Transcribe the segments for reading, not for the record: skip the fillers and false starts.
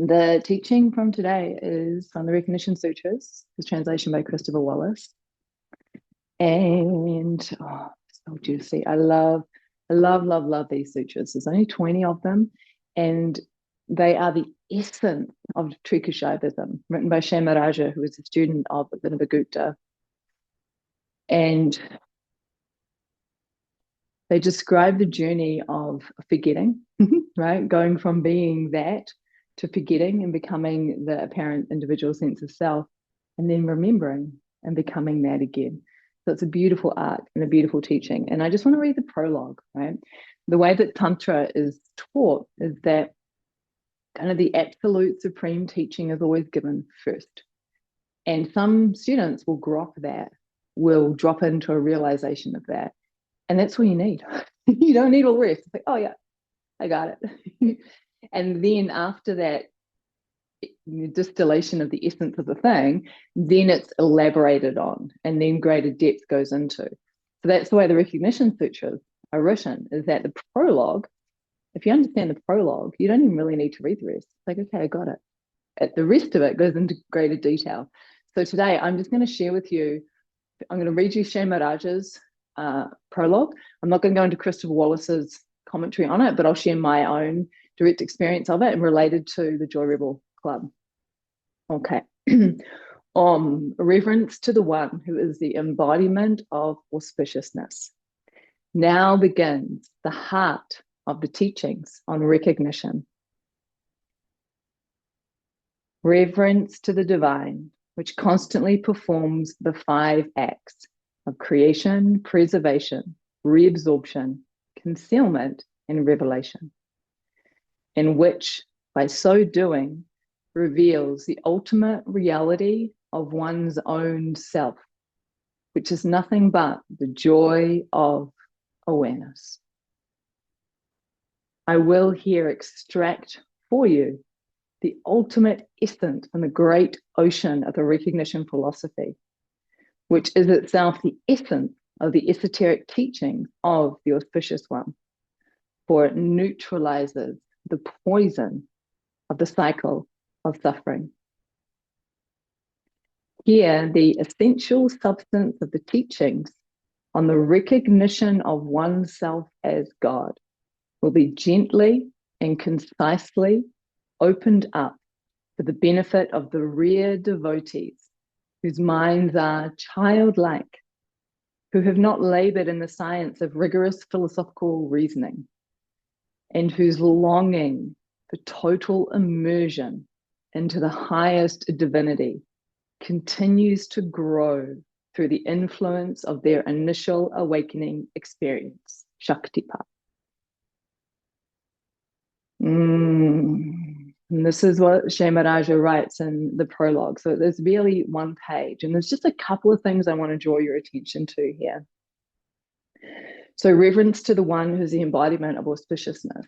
The teaching from today is from the Recognition Sutras, the translation by Christopher Wallace. And so juicy. I love these sutras. There's only 20 of them, and they are the essence of Trikashaivism, written by Shamaraja, who was a student of Vinabhagupta. And they describe the journey of forgetting, right? Going from being that to forgetting and becoming the apparent individual sense of self, and then remembering and becoming that again. So it's a beautiful art and a beautiful teaching. And I just want to read the prologue, right? The way that Tantra is taught is that kind of the absolute supreme teaching is always given first. And some students will grok that, will drop into a realization of that. And that's all you need. You don't need all the rest. It's like, oh, yeah, I got it. And then after that distillation of the essence of the thing, then it's elaborated on, and then greater depth goes into. So that's the way the Recognition Sutras are written, is that the prologue, if you understand the prologue, you don't even really need to read the rest. It's like, okay, I got it. The rest of it goes into greater detail. So today I'm just going to share with you, I'm going to read you Shamaraja's prologue. I'm not going to go into Christopher Wallace's commentary on it, but I'll share my own direct experience of it and related to the Joy Rebel Club. Okay. Reverence to the one who is the embodiment of auspiciousness. Now begins the heart of the teachings on recognition. Reverence to the divine, which constantly performs the 5 acts of creation, preservation, reabsorption, concealment, and revelation, in which, by so doing, reveals the ultimate reality of one's own self, which is nothing but the joy of awareness. I will here extract for you the ultimate essence from the great ocean of the recognition philosophy, which is itself the essence of the esoteric teachings of the auspicious one, for it neutralizes the poison of the cycle of suffering. Here, the essential substance of the teachings on the recognition of oneself as God will be gently and concisely opened up for the benefit of the rare devotees whose minds are childlike, who have not labored in the science of rigorous philosophical reasoning, and whose longing for total immersion into the highest divinity continues to grow through the influence of their initial awakening experience, Shaktipat. And this is what Shamaraja writes in the prologue. So there's barely one page, and there's just a couple of things I want to draw your attention to here. So reverence to the one who's the embodiment of auspiciousness.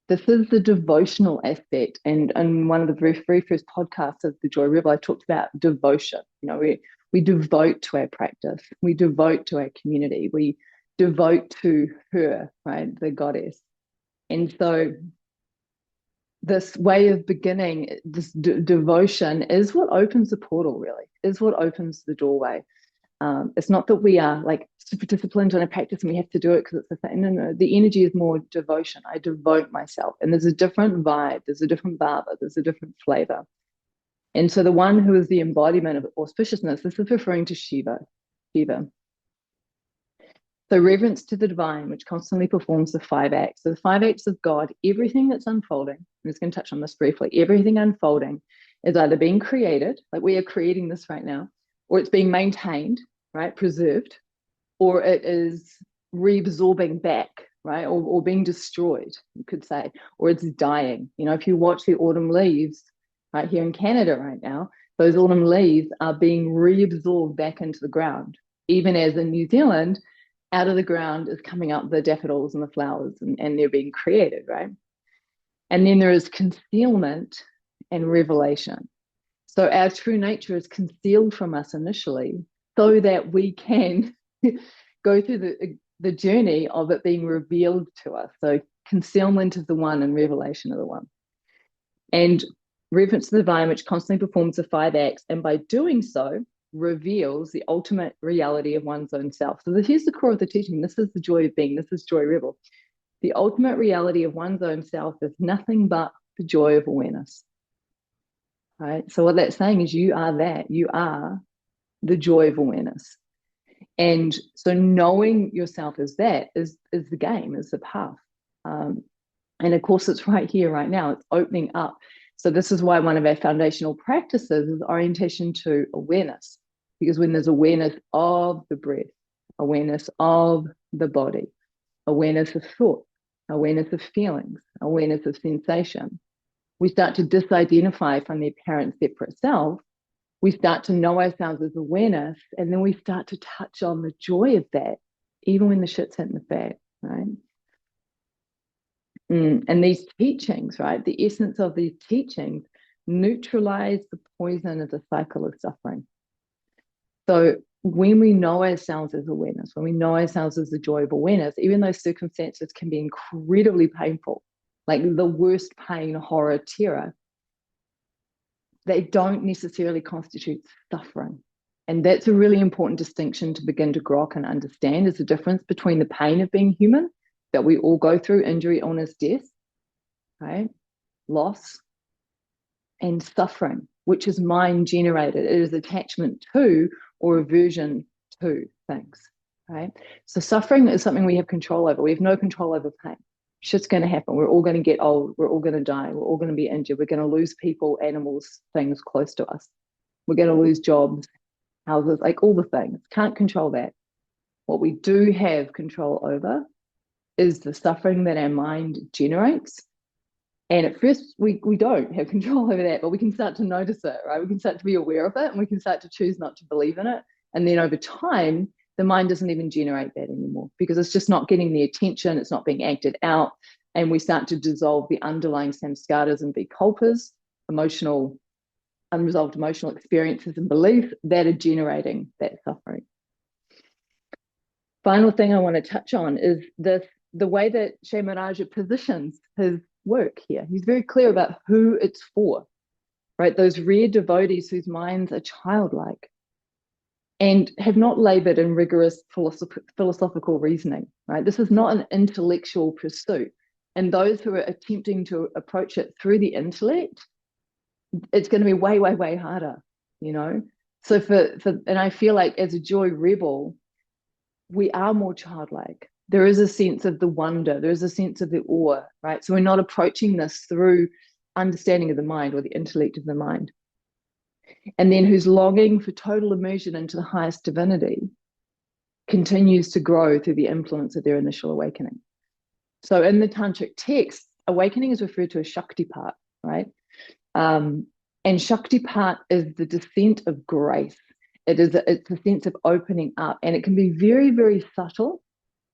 This is the devotional aspect. And in one of the very first podcasts of the Joy Rebel, I talked about devotion. You know, we devote to our practice. We devote to our community. We devote to her, right, the goddess. And so this way of beginning, this devotion is what opens the portal, really, is what opens the doorway. It's not that we are like super disciplined on a practice and we have to do it because it's the thing. No, the energy is more devotion. I devote myself. And there's a different vibe, there's a different bhava, there's a different flavor. And so the one who is the embodiment of auspiciousness, this is referring to Shiva. So reverence to the divine, which constantly performs the 5 acts. So the 5 acts of God, everything that's unfolding, I'm just going to touch on this briefly, everything unfolding is either being created, like we are creating this right now, or it's being maintained, right, preserved, or it is reabsorbing back, right, or being destroyed, you could say, or it's dying. You know, if you watch the autumn leaves right here in Canada right now, those autumn leaves are being reabsorbed back into the ground, even as in New Zealand, out of the ground is coming up the daffodils and the flowers, and they're being created, right? And then there is concealment and revelation. So our true nature is concealed from us initially so that we can go through the journey of it being revealed to us. So concealment is the one and revelation is the one. And reverence to the divine, which constantly performs the 5 acts, and by doing so, reveals the ultimate reality of one's own self. So here's the core of the teaching. This is the joy of being. This is Joy Rebel. The ultimate reality of one's own self is nothing but the joy of awareness. Right? So what that's saying is you are that. You are the joy of awareness. And so knowing yourself as that is the game, is the path. And of course, it's right here, right now. It's opening up. So this is why one of our foundational practices is orientation to awareness. Because when there's awareness of the breath, awareness of the body, awareness of thought, awareness of feelings, awareness of sensation, we start to disidentify from the apparent separate self. We start to know ourselves as awareness, and then we start to touch on the joy of that, even when the shit's hitting the fan, right? And these teachings, right, the essence of these teachings neutralize the poison of the cycle of suffering. So when we know ourselves as awareness, when we know ourselves as the joy of awareness, even though circumstances can be incredibly painful, like the worst pain, horror, terror, they don't necessarily constitute suffering. And that's a really important distinction to begin to grok and understand, is the difference between the pain of being human that we all go through, injury, illness, death, right? Loss, and suffering, which is mind generated. It is attachment to or aversion to things, right? So suffering is something we have control over. We have no control over pain. Shit's going to happen. We're all going to get old. We're all going to die. We're all going to be injured. We're going to lose people, animals, things close to us. We're going to lose jobs, houses, like all the things. Can't control that. What we do have control over is the suffering that our mind generates. And at first, we don't have control over that, but we can start to notice it, right? We can start to be aware of it, and we can start to choose not to believe in it. And then over time, the mind doesn't even generate that anymore, because it's just not getting the attention, it's not being acted out, and we start to dissolve the underlying samskaras and vikalpas, unresolved emotional experiences and beliefs that are generating that suffering. Final thing I want to touch on is the way that Shamaraj positions his work here. He's very clear about who it's for, right? Those rare devotees whose minds are childlike and have not labored in rigorous philosophical reasoning, right? This is not an intellectual pursuit. And those who are attempting to approach it through the intellect, it's going to be way, way, way harder, you know? So and I feel like as a joy rebel, we are more childlike. There is a sense of the wonder. There is a sense of the awe, right? So we're not approaching this through understanding of the mind or the intellect of the mind. And then whose longing for total immersion into the highest divinity continues to grow through the influence of their initial awakening. So in the Tantric text, awakening is referred to as Shaktipat, right? And Shaktipat is the descent of grace. It's a sense of opening up, and it can be very, very subtle,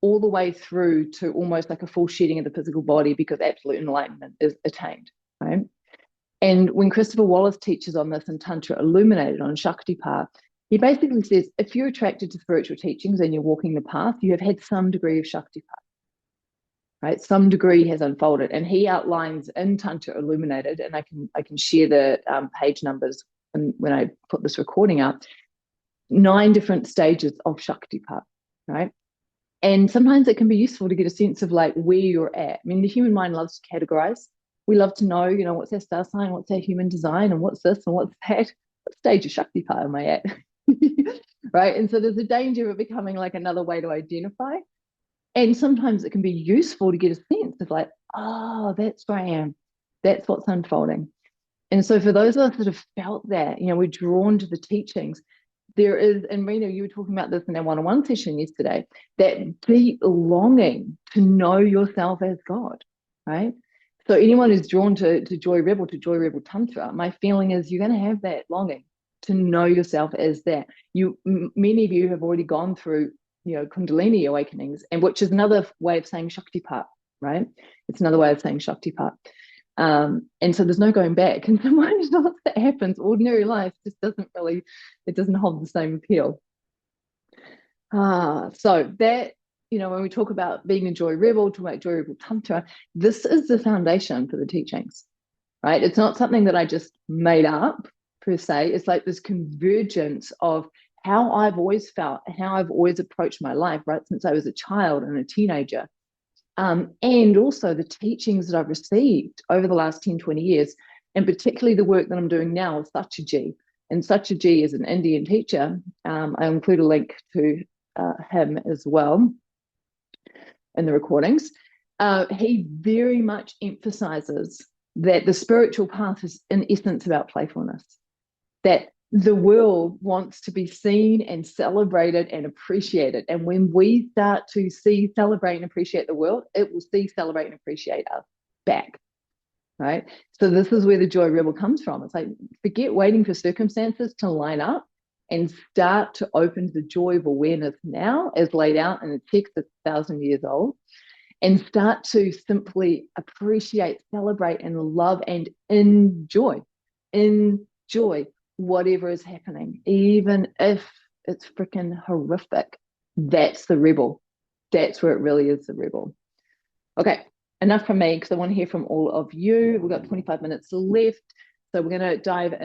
all the way through to almost like a full shedding of the physical body, because absolute enlightenment is attained, right? And when Christopher Wallace teaches on this in Tantra Illuminated on Shaktipat, he basically says, if you're attracted to spiritual teachings and you're walking the path, you have had some degree of Shaktipat, right? Some degree has unfolded. And he outlines in Tantra Illuminated, and I can share the page numbers when I put this recording up, 9 different stages of Shaktipat, right? And sometimes it can be useful to get a sense of like where you're at. I mean, the human mind loves to categorize. We love to know, you know, what's our star sign, what's our human design, and what's this and what's that. What stage of Shaktipat am I at? Right? And so there's a danger of it becoming like another way to identify. And sometimes it can be useful to get a sense of like, oh, that's where I am. That's what's unfolding. And so for those of us that have felt that, you know, we're drawn to the teachings, there is, and Rena, you were talking about this in our one-on-one session yesterday, that deep longing to know yourself as God, right? So anyone who's drawn to Joy Rebel Tantra, my feeling is you're going to have that longing to know yourself as that. Many of you have already gone through, you know, Kundalini awakenings, and which is another way of saying Shaktipat, right? It's another way of saying Shaktipat. And so there's no going back. And sometimes once that happens, ordinary life just doesn't hold the same appeal. So that, you know, when we talk about being a Joy Rebel, talk about Joy Rebel Tantra, this is the foundation for the teachings. right? It's not something that I just made up per se. It's like this convergence of how I've always felt, how I've always approached my life, right, since I was a child and a teenager. And also the teachings that I've received over the last 10, 20 years, and particularly the work that I'm doing now with Satyaji. And Satyaji is an Indian teacher. I include a link to him as well in the recordings. He very much emphasizes that the spiritual path is in essence about playfulness, that the world wants to be seen and celebrated and appreciated. And when we start to see, celebrate, and appreciate the world, it will see, celebrate, and appreciate us back. Right. So this is where the joy rebel comes from. It's like, forget waiting for circumstances to line up and start to open the joy of awareness now, as laid out in a text that's 1,000 years old, and start to simply appreciate, celebrate, and love and enjoy whatever is happening, even if it's freaking horrific. That's the rebel. That's where it really is the rebel. Okay, enough from me, because I want to hear from all of you. We've got 25 minutes left, so we're going to dive